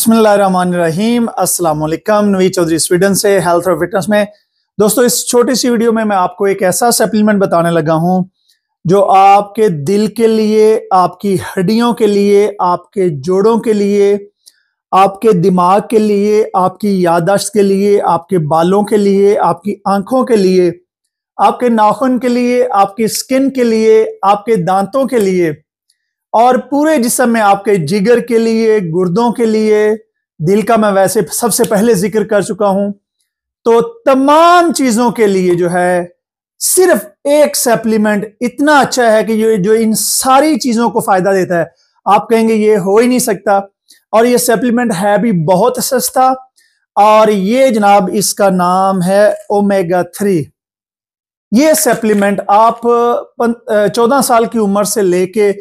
बिस्मिल्लाहिर्रहमानिर्रहीम। अस्सलाम वालेकुम। नवीद चौधरी स्वीडन से हेल्थ और फिटनेस में। दोस्तों, इस छोटी सी वीडियो में मैं आपको एक ऐसा सप्लीमेंट बताने लगा हूं जो आपके दिल के लिए, आपकी हड्डियों के लिए, आपके जोड़ों के लिए, आपके दिमाग के लिए, आपकी याददाश्त के लिए, आपके बालों के लिए, आपकी आंखों के लिए, आपके नाखून के लिए, आपकी स्किन के लिए, आपके दांतों के लिए और पूरे जिस्म में, आपके जिगर के लिए, गुर्दों के लिए, दिल का मैं वैसे सबसे पहले जिक्र कर चुका हूं। तो तमाम चीजों के लिए जो है सिर्फ एक सप्लीमेंट इतना अच्छा है कि जो इन सारी चीजों को फायदा देता है। आप कहेंगे ये हो ही नहीं सकता। और ये सप्लीमेंट है भी बहुत सस्ता। और ये जनाब, इसका नाम है ओमेगा 3। ये सप्लीमेंट आप 14 साल की उम्र से लेके,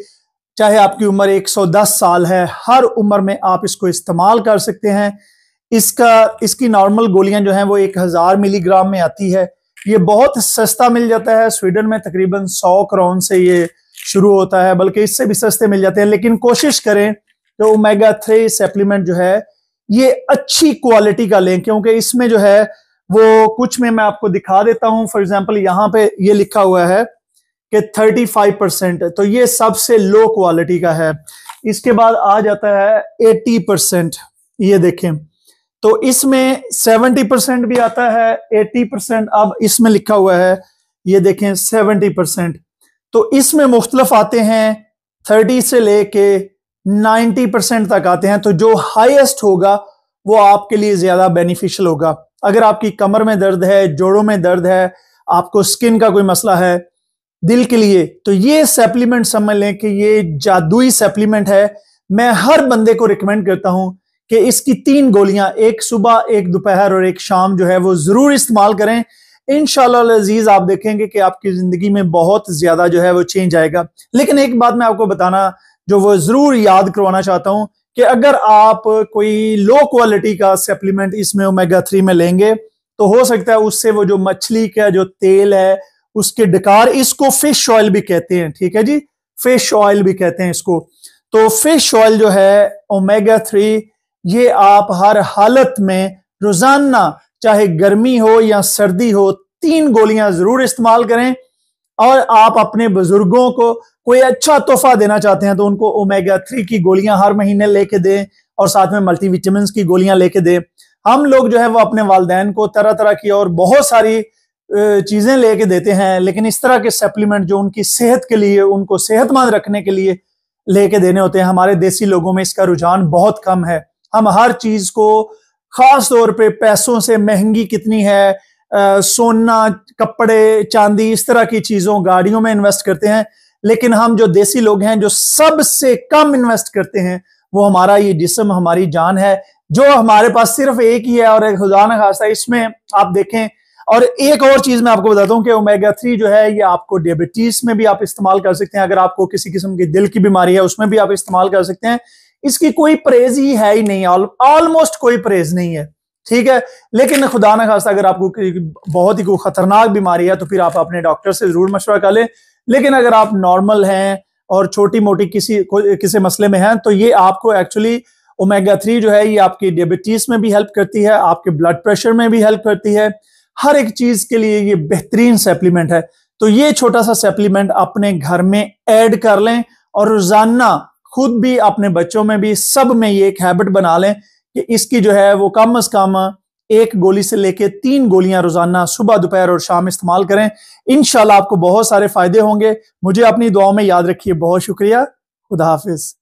चाहे आपकी उम्र 110 साल है, हर उम्र में आप इसको इस्तेमाल कर सकते हैं। इसकी नॉर्मल गोलियां जो हैं वो 1000 मिलीग्राम में आती है। ये बहुत सस्ता मिल जाता है। स्वीडन में तकरीबन 100 क्राउन से ये शुरू होता है, बल्कि इससे भी सस्ते मिल जाते हैं। लेकिन कोशिश करें तो ओमेगा 3 सप्लीमेंट जो है ये अच्छी क्वालिटी का लें, क्योंकि इसमें जो है वो कुछ में मैं आपको दिखा देता हूं। फॉर एग्जाम्पल, यहां पे ये लिखा हुआ है कि 35%, तो ये सबसे लो क्वालिटी का है। इसके बाद आ जाता है 80%, ये देखें, तो इसमें 70% भी आता है, 80%। अब इसमें लिखा हुआ है, ये देखें 70%। तो इसमें मुख्तलिफ आते हैं, 30 से लेके 90% तक आते हैं। तो जो हाईएस्ट होगा वो आपके लिए ज्यादा बेनिफिशियल होगा। अगर आपकी कमर में दर्द है, जोड़ों में दर्द है, आपको स्किन का कोई मसला है, दिल के लिए, तो ये सप्लीमेंट समझ लें कि ये जादुई सप्लीमेंट है। मैं हर बंदे को रिकमेंड करता हूं कि इसकी 3 गोलियां, एक सुबह, एक दोपहर और एक शाम जो है वो जरूर इस्तेमाल करें। इंशाल्लाह अजीज, आप देखेंगे कि आपकी जिंदगी में बहुत ज्यादा जो है वो चेंज आएगा। लेकिन एक बात मैं आपको बताना, जो वो जरूर याद करवाना चाहता हूं, कि अगर आप कोई लो क्वालिटी का सप्लीमेंट इसमें ओमेगा 3 में लेंगे तो हो सकता है उससे वो जो मछली का जो तेल है उसके डकार, इसको फिश ऑयल भी कहते हैं, ठीक है जी, फिश ऑयल भी कहते हैं इसको। तो फिश ऑयल जो है ओमेगा 3, ये आप हर हालत में रोजाना, चाहे गर्मी हो या सर्दी हो, 3 गोलियां जरूर इस्तेमाल करें। और आप अपने बुजुर्गों को कोई अच्छा तोहफा देना चाहते हैं तो उनको ओमेगा 3 की गोलियां हर महीने लेके दें, और साथ में मल्टीविटामिन की गोलियां लेके दें। हम लोग जो है वो अपने वालिदैन को तरह तरह की और बहुत सारी चीजें लेके देते हैं, लेकिन इस तरह के सप्लीमेंट जो उनकी सेहत के लिए, उनको सेहतमंद रखने के लिए लेके देने होते हैं, हमारे देसी लोगों में इसका रुझान बहुत कम है। हम हर चीज को खास तौर पे पैसों से महंगी कितनी है, सोना, कपड़े, चांदी, इस तरह की चीजों, गाड़ियों में इन्वेस्ट करते हैं। लेकिन हम जो देसी लोग हैं, जो सबसे कम इन्वेस्ट करते हैं, वो हमारा ये जिस्म, हमारी जान है, जो हमारे पास सिर्फ एक ही है। और एक खुदा न खास्ता इसमें आप देखें। और एक और चीज मैं आपको बताता हूं कि ओमेगा 3 जो है ये आपको डायबिटीज में भी आप इस्तेमाल कर सकते हैं। अगर आपको किसी किस्म की दिल की बीमारी है उसमें भी आप इस्तेमाल कर सकते हैं। इसकी कोई परहेज ही है ही नहीं, ऑलमोस्ट कोई परहेज नहीं है, ठीक है। लेकिन खुदा न खास्ता अगर आपको बहुत ही कोई खतरनाक बीमारी है तो फिर आप अपने डॉक्टर से जरूर मशवरा कर लें। लेकिन अगर आप नॉर्मल हैं और छोटी मोटी किसी मसले में हैं, तो ये आपको एक्चुअली ओमेगा 3 जो है ये आपकी डायबिटीज में भी हेल्प करती है, आपके ब्लड प्रेशर में भी हेल्प करती है। हर एक चीज के लिए ये बेहतरीन सप्लीमेंट है। तो ये छोटा सा सप्लीमेंट अपने घर में ऐड कर लें, और रोजाना खुद भी, अपने बच्चों में भी, सब में ये एक हैबिट बना लें कि इसकी जो है वो कम से कम 1 गोली से लेके 3 गोलियां रोजाना सुबह, दोपहर और शाम इस्तेमाल करें। इंशाल्लाह आपको बहुत सारे फायदे होंगे। मुझे अपनी दुआओं में याद रखिए। बहुत शुक्रिया। खुदा हाफिज।